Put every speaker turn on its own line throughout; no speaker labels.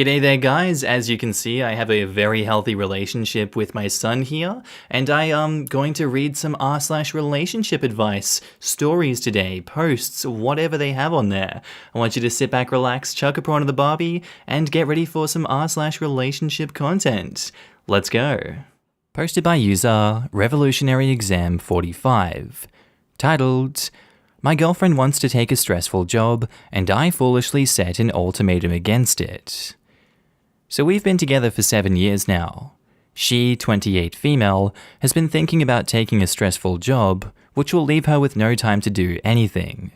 G'day there guys, as you can see I have a very healthy relationship with my son here, and I am going to read some r/relationship advice, stories today, posts, whatever they have on there. I want you to sit back, relax, chuck a prawn of the Barbie, and get ready for some r/relationship content. Let's go. Posted by user Revolutionary Exam 45, titled, "My girlfriend wants to take a stressful job, and I foolishly set an ultimatum against it." So we've been together for 7 years now. She, 28 female, has been thinking about taking a stressful job, which will leave her with no time to do anything.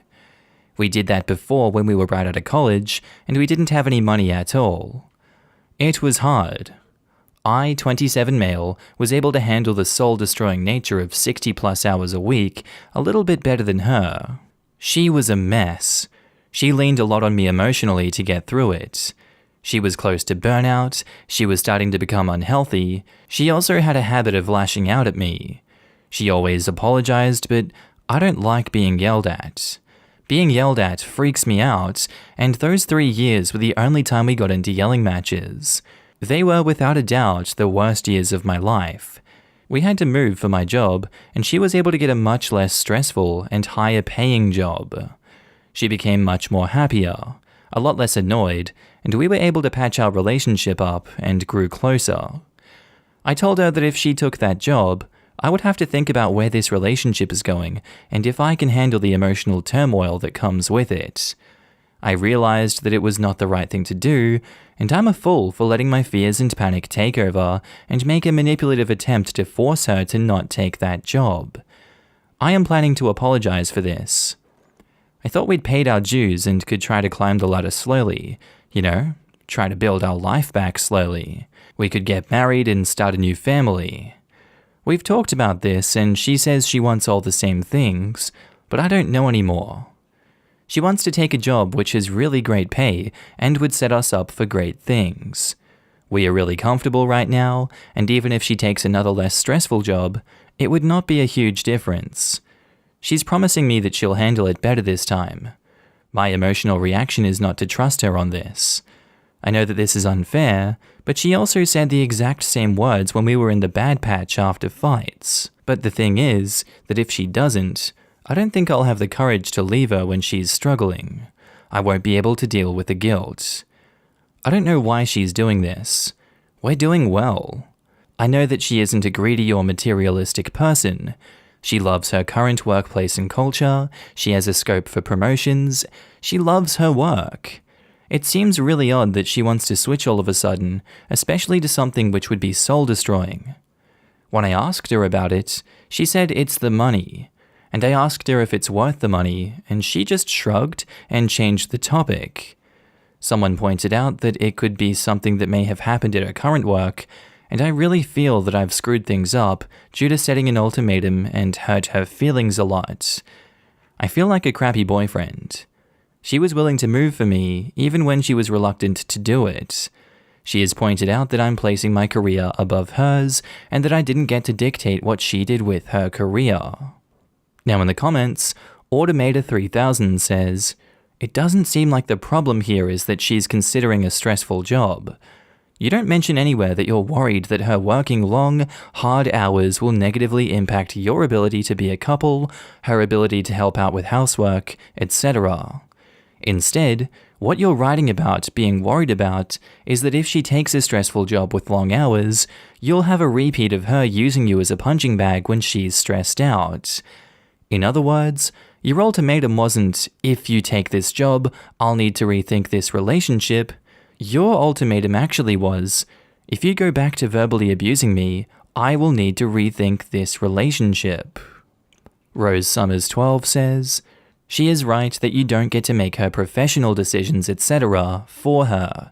We did that before when we were right out of college, and we didn't have any money at all. It was hard. I, 27 male, was able to handle the soul-destroying nature of 60 plus hours a week a little bit better than her. She was a mess. She leaned a lot on me emotionally to get through it. She was close to burnout, she was starting to become unhealthy, she also had a habit of lashing out at me. She always apologized, but I don't like being yelled at. Being yelled at freaks me out, and those 3 years were the only time we got into yelling matches. They were without a doubt the worst years of my life. We had to move for my job, and she was able to get a much less stressful and higher paying job. She became much more happier, a lot less annoyed, and we were able to patch our relationship up and grew closer. I told her that if she took that job, I would have to think about where this relationship is going and if I can handle the emotional turmoil that comes with it. I realized that it was not the right thing to do, and I'm a fool for letting my fears and panic take over and make a manipulative attempt to force her to not take that job. I am planning to apologize for this. I thought we'd paid our dues and could try to climb the ladder slowly, try to build our life back slowly. We could get married and start a new family. We've talked about this, and she says she wants all the same things, but I don't know anymore. She wants to take a job which has really great pay and would set us up for great things. We are really comfortable right now, and even if she takes another less stressful job, it would not be a huge difference. She's promising me that she'll handle it better this time. My emotional reaction is not to trust her on this. I know that this is unfair, but she also said the exact same words when we were in the bad patch after fights. But the thing is that if she doesn't, I don't think I'll have the courage to leave her when she's struggling. I won't be able to deal with the guilt. I don't know why she's doing this. We're doing well. I know that she isn't a greedy or materialistic person. She loves her current workplace and culture, she has a scope for promotions, she loves her work. It seems really odd that she wants to switch all of a sudden, especially to something which would be soul-destroying. When I asked her about it, she said it's the money, and I asked her if it's worth the money, and she just shrugged and changed the topic. Someone pointed out that it could be something that may have happened at her current work, and I really feel that I've screwed things up due to setting an ultimatum and hurt her feelings a lot. I feel like a crappy boyfriend. She was willing to move for me, even when she was reluctant to do it. She has pointed out that I'm placing my career above hers, and that I didn't get to dictate what she did with her career. Now in the comments, Automator3000 says, "It doesn't seem like the problem here is that she's considering a stressful job. You don't mention anywhere that you're worried that her working long, hard hours will negatively impact your ability to be a couple, her ability to help out with housework, etc. Instead, what you're writing about, being worried about, is that if she takes a stressful job with long hours, you'll have a repeat of her using you as a punching bag when she's stressed out. In other words, your ultimatum wasn't, if you take this job, I'll need to rethink this relationship. Your ultimatum actually was, if you go back to verbally abusing me, I will need to rethink this relationship." Rose Summers 12 says, "She is right that you don't get to make her professional decisions, etc. for her.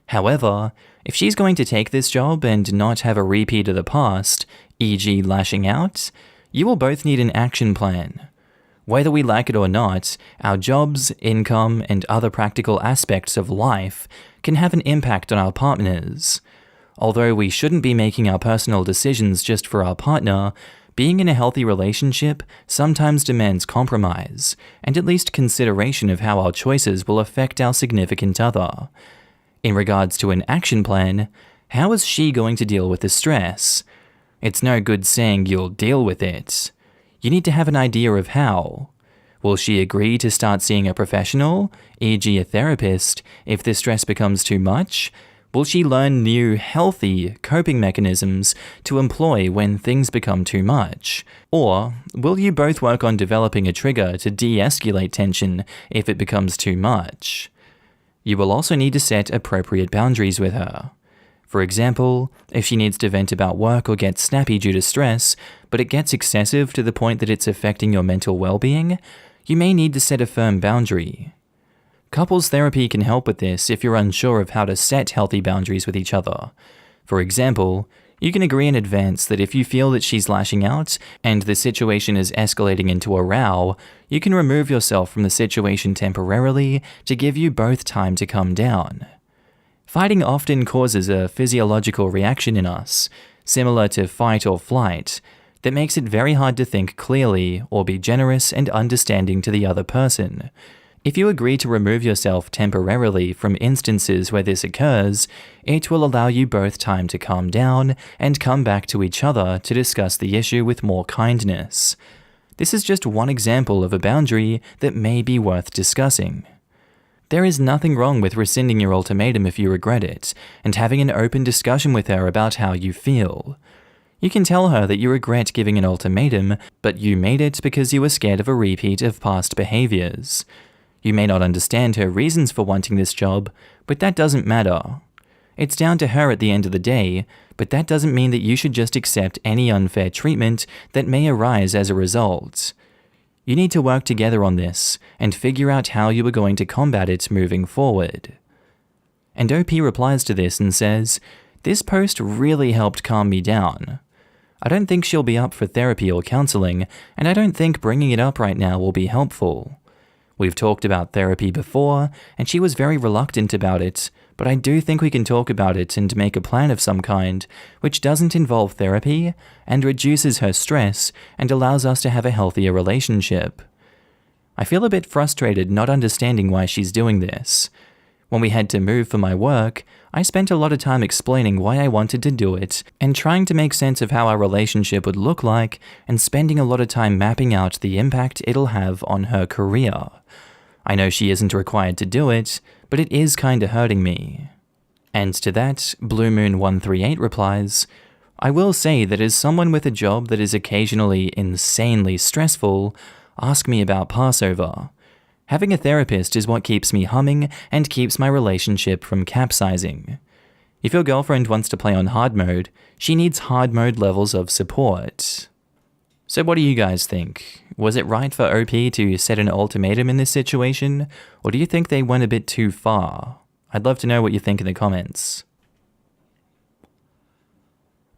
However, if she's going to take this job and not have a repeat of the past, e.g. lashing out, you will both need an action plan. Whether we like it or not, our jobs, income, and other practical aspects of life can have an impact on our partners. Although we shouldn't be making our personal decisions just for our partner, being in a healthy relationship sometimes demands compromise, and at least consideration of how our choices will affect our significant other. In regards to an action plan, how is she going to deal with the stress? It's no good saying you'll deal with it. You need to have an idea of how. Will she agree to start seeing a professional, e.g. a therapist, if the stress becomes too much? Will she learn new, healthy coping mechanisms to employ when things become too much? Or will you both work on developing a trigger to de-escalate tension if it becomes too much? You will also need to set appropriate boundaries with her. For example, if she needs to vent about work or get snappy due to stress, but it gets excessive to the point that it's affecting your mental well-being, you may need to set a firm boundary. Couples therapy can help with this if you're unsure of how to set healthy boundaries with each other. For example, you can agree in advance that if you feel that she's lashing out and the situation is escalating into a row, you can remove yourself from the situation temporarily to give you both time to calm down. Fighting often causes a physiological reaction in us, similar to fight or flight, that makes it very hard to think clearly or be generous and understanding to the other person. If you agree to remove yourself temporarily from instances where this occurs, it will allow you both time to calm down and come back to each other to discuss the issue with more kindness. This is just one example of a boundary that may be worth discussing. There is nothing wrong with rescinding your ultimatum if you regret it, and having an open discussion with her about how you feel. You can tell her that you regret giving an ultimatum, but you made it because you were scared of a repeat of past behaviors. You may not understand her reasons for wanting this job, but that doesn't matter. It's down to her at the end of the day, but that doesn't mean that you should just accept any unfair treatment that may arise as a result. You need to work together on this and figure out how you are going to combat it moving forward. And OP replies to this and says, "This post really helped calm me down. I don't think she'll be up for therapy or counseling, and I don't think bringing it up right now will be helpful. We've talked about therapy before, and she was very reluctant about it, but I do think we can talk about it and make a plan of some kind, which doesn't involve therapy, and reduces her stress, and allows us to have a healthier relationship. I feel a bit frustrated not understanding why she's doing this. When we had to move for my work, I spent a lot of time explaining why I wanted to do it, and trying to make sense of how our relationship would look like, and spending a lot of time mapping out the impact it'll have on her career. I know she isn't required to do it, but it is kinda hurting me." And to that, Blue Moon 138 replies, "I will say that as someone with a job that is occasionally insanely stressful, ask me about Passover. Having a therapist is what keeps me humming and keeps my relationship from capsizing. If your girlfriend wants to play on hard mode, she needs hard mode levels of support." So what do you guys think? Was it right for OP to set an ultimatum in this situation, or do you think they went a bit too far? I'd love to know what you think in the comments.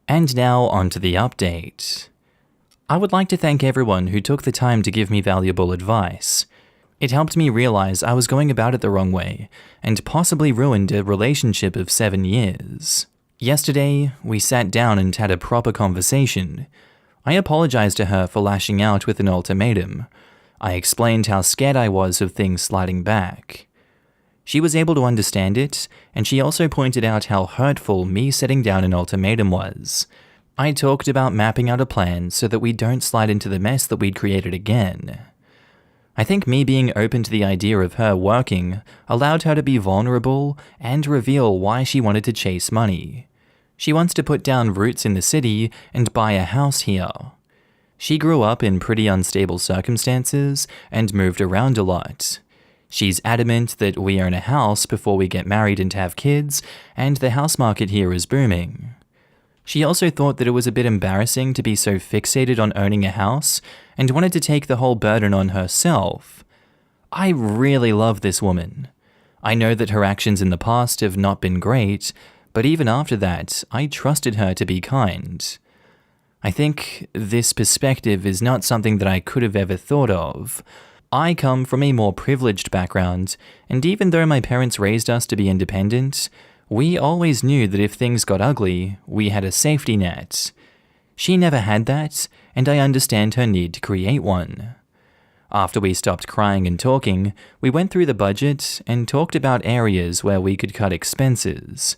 And now onto the update. I would like to thank everyone who took the time to give me valuable advice. It helped me realize I was going about it the wrong way, and possibly ruined a relationship of 7 years. Yesterday, we sat down and had a proper conversation. I apologized to her for lashing out with an ultimatum. I explained how scared I was of things sliding back. She was able to understand it, and she also pointed out how hurtful me setting down an ultimatum was. I talked about mapping out a plan so that we don't slide into the mess that we'd created again. I think me being open to the idea of her working allowed her to be vulnerable and reveal why she wanted to chase money. She wants to put down roots in the city and buy a house here. She grew up in pretty unstable circumstances and moved around a lot. She's adamant that we own a house before we get married and have kids, and the house market here is booming. She also thought that it was a bit embarrassing to be so fixated on owning a house and wanted to take the whole burden on herself. I really love this woman. I know that her actions in the past have not been great, but even after that, I trusted her to be kind. I think this perspective is not something that I could have ever thought of. I come from a more privileged background, and even though my parents raised us to be independent, we always knew that if things got ugly, we had a safety net. She never had that, and I understand her need to create one. After we stopped crying and talking, we went through the budget and talked about areas where we could cut expenses.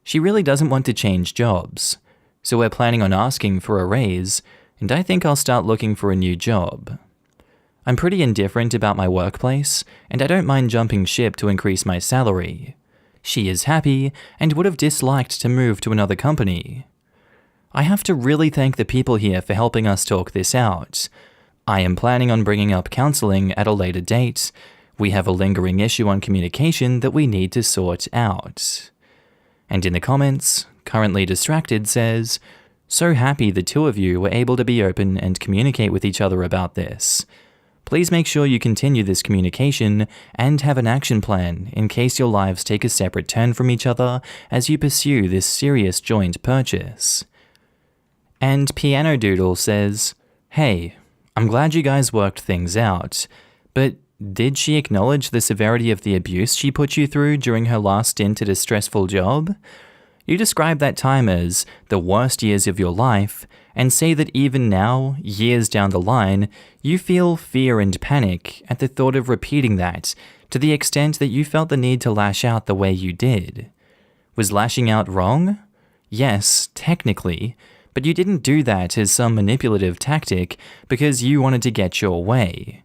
She really doesn't want to change jobs, so we're planning on asking for a raise, and I think I'll start looking for a new job. I'm pretty indifferent about my workplace, and I don't mind jumping ship to increase my salary. She is happy and would have disliked to move to another company. I have to really thank the people here for helping us talk this out. I am planning on bringing up counseling at a later date. We have a lingering issue on communication that we need to sort out. And in the comments, Currently Distracted says, "So happy the two of you were able to be open and communicate with each other about this. Please make sure you continue this communication and have an action plan in case your lives take a separate turn from each other as you pursue this serious joint purchase." And Piano Doodle says, "Hey, I'm glad you guys worked things out, but did she acknowledge the severity of the abuse she put you through during her last stint at a stressful job? You describe that time as the worst years of your life and say that even now, years down the line, you feel fear and panic at the thought of repeating that to the extent that you felt the need to lash out the way you did. Was lashing out wrong? Yes, technically, but you didn't do that as some manipulative tactic because you wanted to get your way.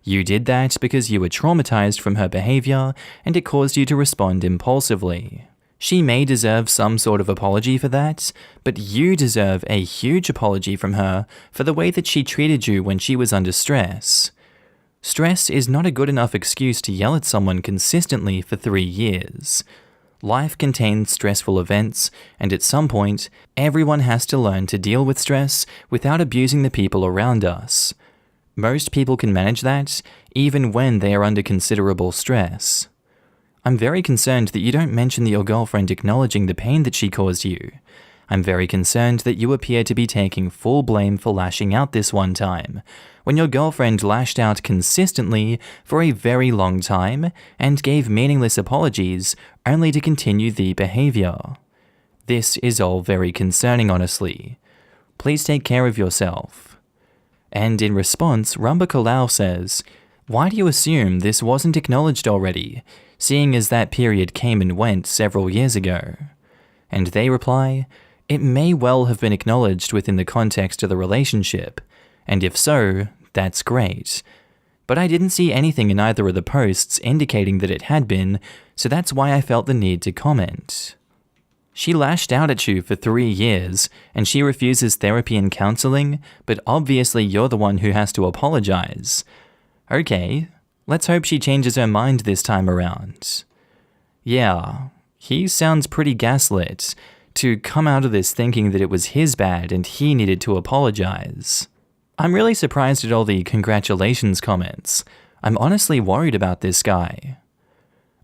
You did that because you were traumatized from her behavior and it caused you to respond impulsively. She may deserve some sort of apology for that, but you deserve a huge apology from her for the way that she treated you when she was under stress. Stress is not a good enough excuse to yell at someone consistently for 3 years. Life contains stressful events, and at some point, everyone has to learn to deal with stress without abusing the people around us. Most people can manage that, even when they are under considerable stress. I'm very concerned that you don't mention your girlfriend acknowledging the pain that she caused you. I'm very concerned that you appear to be taking full blame for lashing out this one time, when your girlfriend lashed out consistently for a very long time and gave meaningless apologies only to continue the behavior. This is all very concerning, honestly. Please take care of yourself." And in response, Rumba Kalau says, "Why do you assume this wasn't acknowledged already, seeing as that period came and went several years ago?" And they reply, "It may well have been acknowledged within the context of the relationship, and if so, that's great. But I didn't see anything in either of the posts indicating that it had been, so that's why I felt the need to comment. She lashed out at you for 3 years, and she refuses therapy and counseling, but obviously you're the one who has to apologize. Okay, let's hope she changes her mind this time around." Yeah, he sounds pretty gaslit to come out of this thinking that it was his bad and he needed to apologize. I'm really surprised at all the congratulations comments. I'm honestly worried about this guy.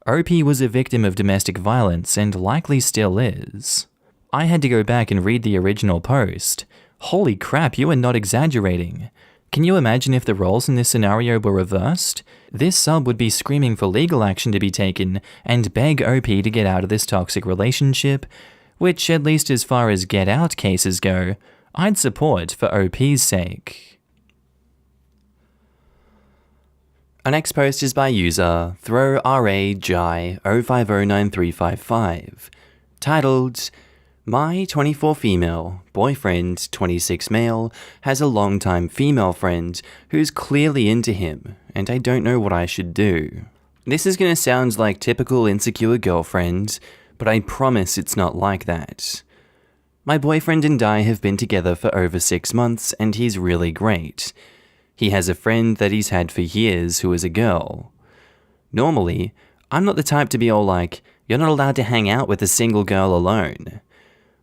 OP was a victim of domestic violence and likely still is. I had to go back and read the original post. Holy crap, you are not exaggerating. Can you imagine if the roles in this scenario were reversed? This sub would be screaming for legal action to be taken and beg OP to get out of this toxic relationship, which, at least as far as get out cases go, I'd support for OP's sake. Our next post is by user ThrowRAJai05093555, titled, "My 24 female, boyfriend 26 male, has a long-time female friend who's clearly into him, and I don't know what I should do." This is gonna sound like typical insecure girlfriend, but I promise it's not like that. My boyfriend and I have been together for over 6 months, and he's really great. He has a friend that he's had for years who is a girl. Normally, I'm not the type to be all like, "You're not allowed to hang out with a single girl alone."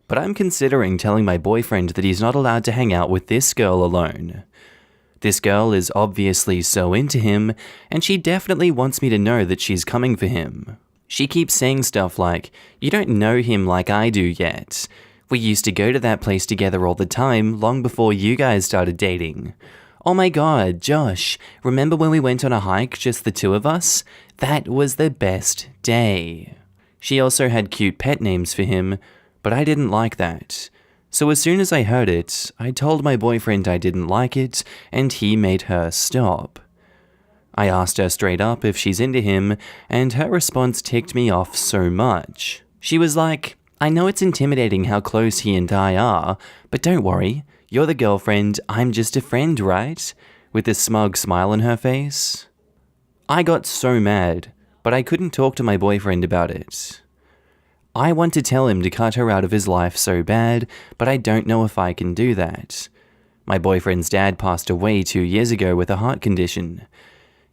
But I'm considering telling my boyfriend that he's not allowed to hang out with this girl alone. This girl is obviously so into him, and she definitely wants me to know that she's coming for him. She keeps saying stuff like, "You don't know him like I do yet. We used to go to that place together all the time, long before you guys started dating. Oh my god, Josh, remember when we went on a hike, just the two of us? That was the best day." She also had cute pet names for him, but I didn't like that. So as soon as I heard it, I told my boyfriend I didn't like it, and he made her stop. I asked her straight up if she's into him, and her response ticked me off so much. She was like, I know it's intimidating how close he and I are, but don't worry, you're the girlfriend, I'm just a friend, right? With a smug smile on her face. I got so mad, but I couldn't talk to my boyfriend about it. I want to tell him to cut her out of his life so bad, but I don't know if I can do that. My boyfriend's dad passed away 2 years ago with a heart condition.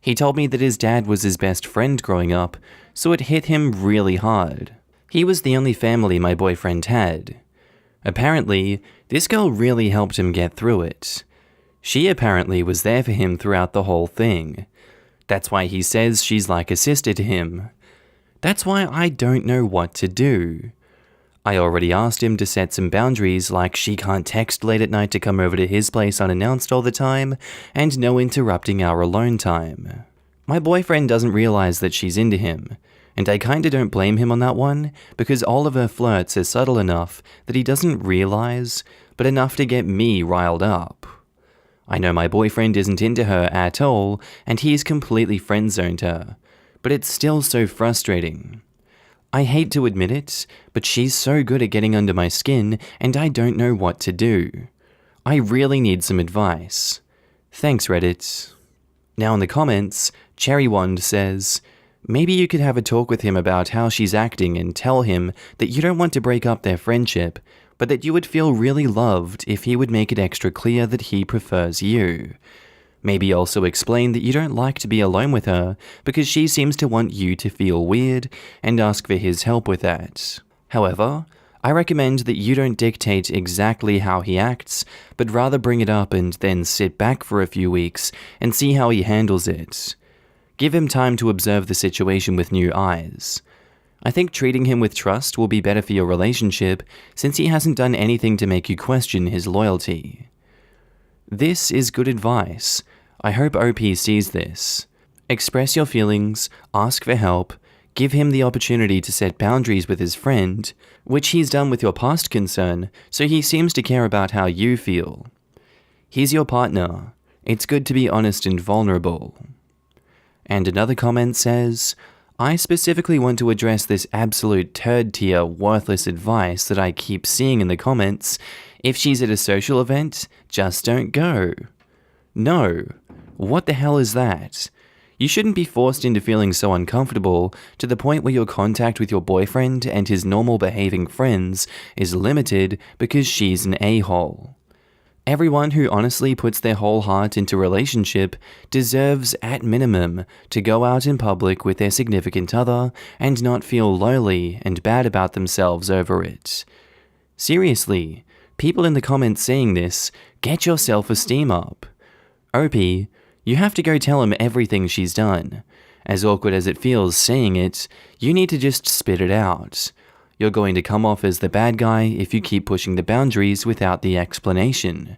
He told me that his dad was his best friend growing up, so it hit him really hard. He was the only family my boyfriend had. Apparently, this girl really helped him get through it. She apparently was there for him throughout the whole thing. That's why he says she's like a sister to him. That's why I don't know what to do. I already asked him to set some boundaries, like she can't text late at night to come over to his place unannounced all the time, and no interrupting our alone time. My boyfriend doesn't realize that she's into him, and I kinda don't blame him on that one, because all of her flirts are subtle enough that he doesn't realize, but enough to get me riled up. I know my boyfriend isn't into her at all, and he's completely friend-zoned her, but it's still so frustrating. I hate to admit it, but she's so good at getting under my skin, and I don't know what to do. I really need some advice. Thanks, Reddit. Now in the comments, Cherry Wand says, maybe you could have a talk with him about how she's acting and tell him that you don't want to break up their friendship, but that you would feel really loved if he would make it extra clear that he prefers you. Maybe also explain that you don't like to be alone with her because she seems to want you to feel weird and ask for his help with that. However, I recommend that you don't dictate exactly how he acts, but rather bring it up and then sit back for a few weeks and see how he handles it. Give him time to observe the situation with new eyes. I think treating him with trust will be better for your relationship since he hasn't done anything to make you question his loyalty. This is good advice. I hope OP sees this. Express your feelings, ask for help, give him the opportunity to set boundaries with his friend, which he's done with your past concern, so he seems to care about how you feel. He's your partner. It's good to be honest and vulnerable. And another comment says, I specifically want to address this absolute third tier worthless advice that I keep seeing in the comments. If she's at a social event, just don't go. No. What the hell is that? You shouldn't be forced into feeling so uncomfortable to the point where your contact with your boyfriend and his normal behaving friends is limited because she's an a-hole. Everyone who honestly puts their whole heart into a relationship deserves, at minimum, to go out in public with their significant other and not feel lonely and bad about themselves over it. Seriously, people in the comments saying this, get your self-esteem up. OP, you have to go tell him everything she's done. As awkward as it feels saying it, you need to just spit it out. You're going to come off as the bad guy if you keep pushing the boundaries without the explanation.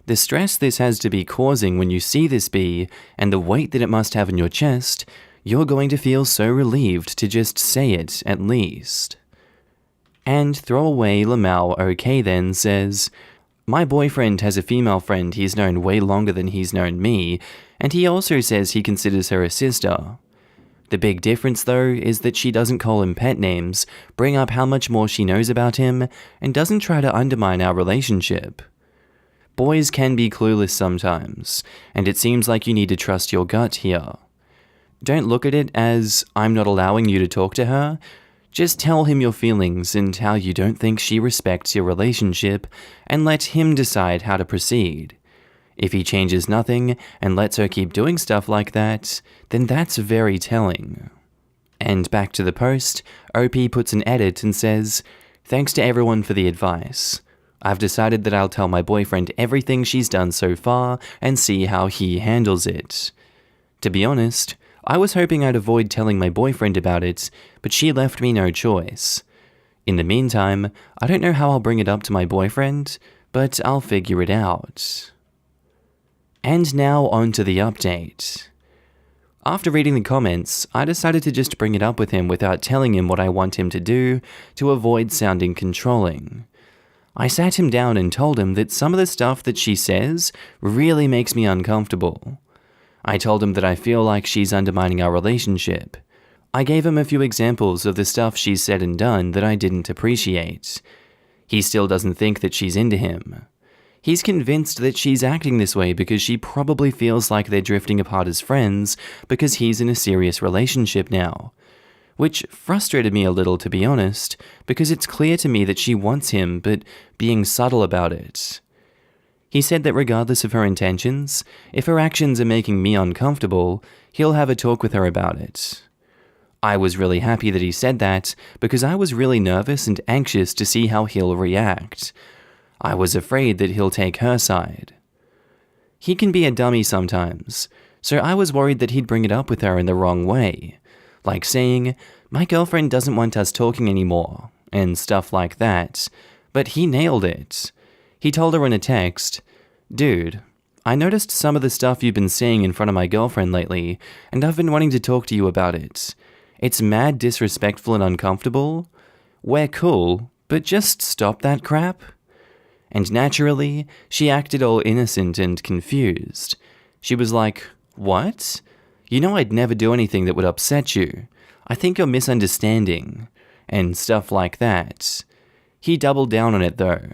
The stress this has to be causing when you see this bee, and the weight that it must have in your chest, you're going to feel so relieved to just say it at least. And Throwaway Lamau OK then says, my boyfriend has a female friend he's known way longer than he's known me, and he also says he considers her a sister. The big difference, though, is that she doesn't call him pet names, bring up how much more she knows about him, and doesn't try to undermine our relationship. Boys can be clueless sometimes, and it seems like you need to trust your gut here. Don't look at it as, I'm not allowing you to talk to her. Just tell him your feelings and how you don't think she respects your relationship, and let him decide how to proceed. If he changes nothing and lets her keep doing stuff like that, then that's very telling. And back to the post, OP puts an edit and says, thanks to everyone for the advice. I've decided that I'll tell my boyfriend everything she's done so far and see how he handles it. To be honest, I was hoping I'd avoid telling my boyfriend about it, but she left me no choice. In the meantime, I don't know how I'll bring it up to my boyfriend, but I'll figure it out. And now on to the update. After reading the comments, I decided to just bring it up with him without telling him what I want him to do to avoid sounding controlling. I sat him down and told him that some of the stuff that she says really makes me uncomfortable. I told him that I feel like she's undermining our relationship. I gave him a few examples of the stuff she's said and done that I didn't appreciate. He still doesn't think that she's into him. He's convinced that she's acting this way because she probably feels like they're drifting apart as friends because he's in a serious relationship now. Which frustrated me a little, to be honest, because it's clear to me that she wants him, but being subtle about it. He said that regardless of her intentions, if her actions are making me uncomfortable, he'll have a talk with her about it. I was really happy that he said that, because I was really nervous and anxious to see how he'll react. I was afraid that he'll take her side. He can be a dummy sometimes, so I was worried that he'd bring it up with her in the wrong way. Like saying, "My girlfriend doesn't want us talking anymore," and stuff like that. But he nailed it. He told her in a text, "Dude, I noticed some of the stuff you've been saying in front of my girlfriend lately, and I've been wanting to talk to you about it. It's mad disrespectful and uncomfortable. We're cool, but just stop that crap." And naturally, she acted all innocent and confused. She was like, "What? You know I'd never do anything that would upset you. I think you're misunderstanding," and stuff like that. He doubled down on it though.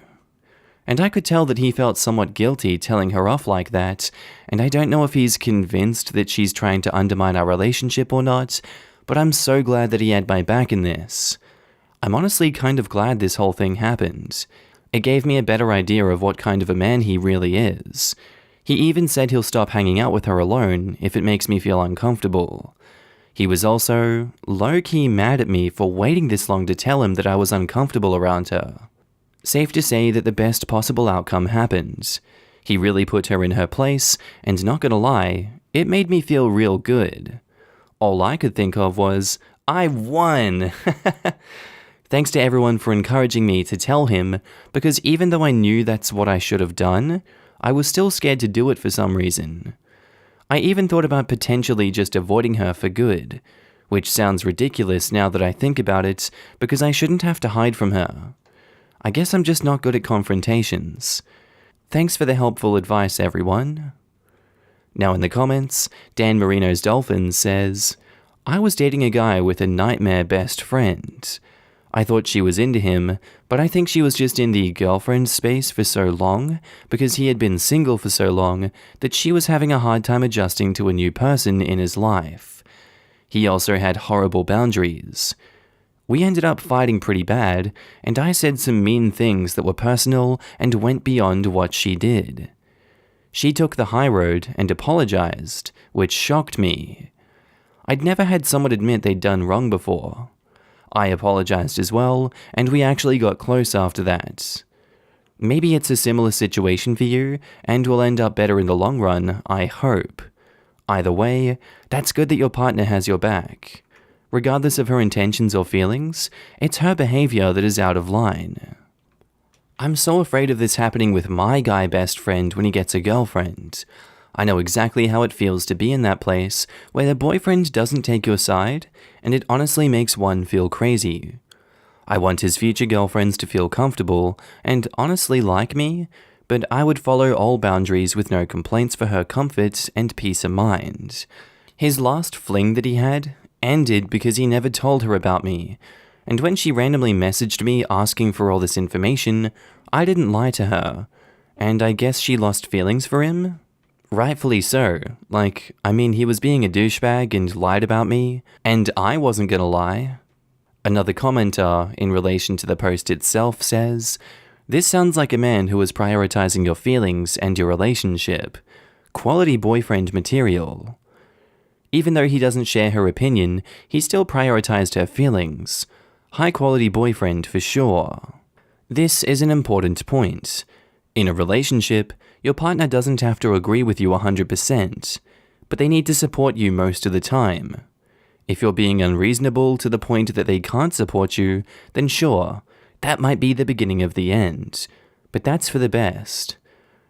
And I could tell that he felt somewhat guilty telling her off like that, and I don't know if he's convinced that she's trying to undermine our relationship or not, but I'm so glad that he had my back in this. I'm honestly kind of glad this whole thing happened. It gave me a better idea of what kind of a man he really is. He even said he'll stop hanging out with her alone if it makes me feel uncomfortable. He was also low-key mad at me for waiting this long to tell him that I was uncomfortable around her. Safe to say that the best possible outcome happened. He really put her in her place, and not gonna lie, it made me feel real good. All I could think of was, I won! Thanks to everyone for encouraging me to tell him, because even though I knew that's what I should have done, I was still scared to do it for some reason. I even thought about potentially just avoiding her for good, which sounds ridiculous now that I think about it, because I shouldn't have to hide from her. I guess I'm just not good at confrontations. Thanks for the helpful advice, everyone. Now in the comments, Dan Marino's Dolphins says, "I was dating a guy with a nightmare best friend. I thought she was into him, but I think she was just in the girlfriend space for so long, because he had been single for so long, that she was having a hard time adjusting to a new person in his life. He also had horrible boundaries. We ended up fighting pretty bad, and I said some mean things that were personal and went beyond what she did. She took the high road and apologized, which shocked me. I'd never had someone admit they'd done wrong before. I apologized as well, and we actually got close after that. Maybe it's a similar situation for you, and will end up better in the long run, I hope. Either way, that's good that your partner has your back. Regardless of her intentions or feelings, it's her behavior that is out of line. I'm so afraid of this happening with my guy best friend when he gets a girlfriend. I know exactly how it feels to be in that place where the boyfriend doesn't take your side, and it honestly makes one feel crazy. I want his future girlfriends to feel comfortable and honestly like me, but I would follow all boundaries with no complaints for her comfort and peace of mind. His last fling that he had ended because he never told her about me, and when she randomly messaged me asking for all this information, I didn't lie to her, and I guess she lost feelings for him? Rightfully so. He was being a douchebag and lied about me, and I wasn't gonna lie. Another commenter, in relation to the post itself, says, "This sounds like a man who is prioritizing your feelings and your relationship. Quality boyfriend material." Even though he doesn't share her opinion, he still prioritized her feelings. High quality boyfriend for sure. This is an important point. In a relationship, your partner doesn't have to agree with you 100%, but they need to support you most of the time. If you're being unreasonable to the point that they can't support you, then sure, that might be the beginning of the end, but that's for the best.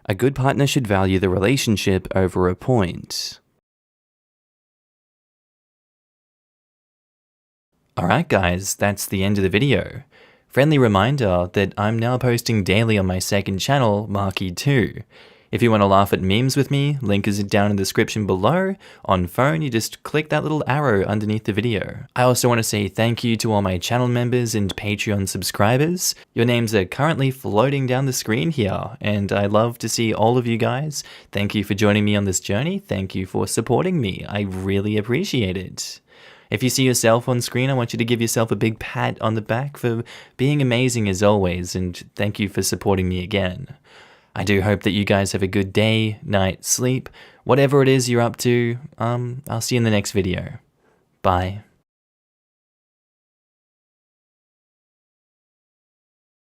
A good partner should value the relationship over a point. Alright guys, that's the end of the video. Friendly reminder that I'm now posting daily on my second channel, Markee 2. If you want to laugh at memes with me, link is down in the description below. On phone, you just click that little arrow underneath the video. I also want to say thank you to all my channel members and Patreon subscribers. Your names are currently floating down the screen here, and I love to see all of you guys. Thank you for joining me on this journey. Thank you for supporting me. I really appreciate it. If you see yourself on screen, I want you to give yourself a big pat on the back for being amazing as always, and thank you for supporting me again. I do hope that you guys have a good day, night, sleep, whatever it is you're up to. I'll see you in the next video. Bye.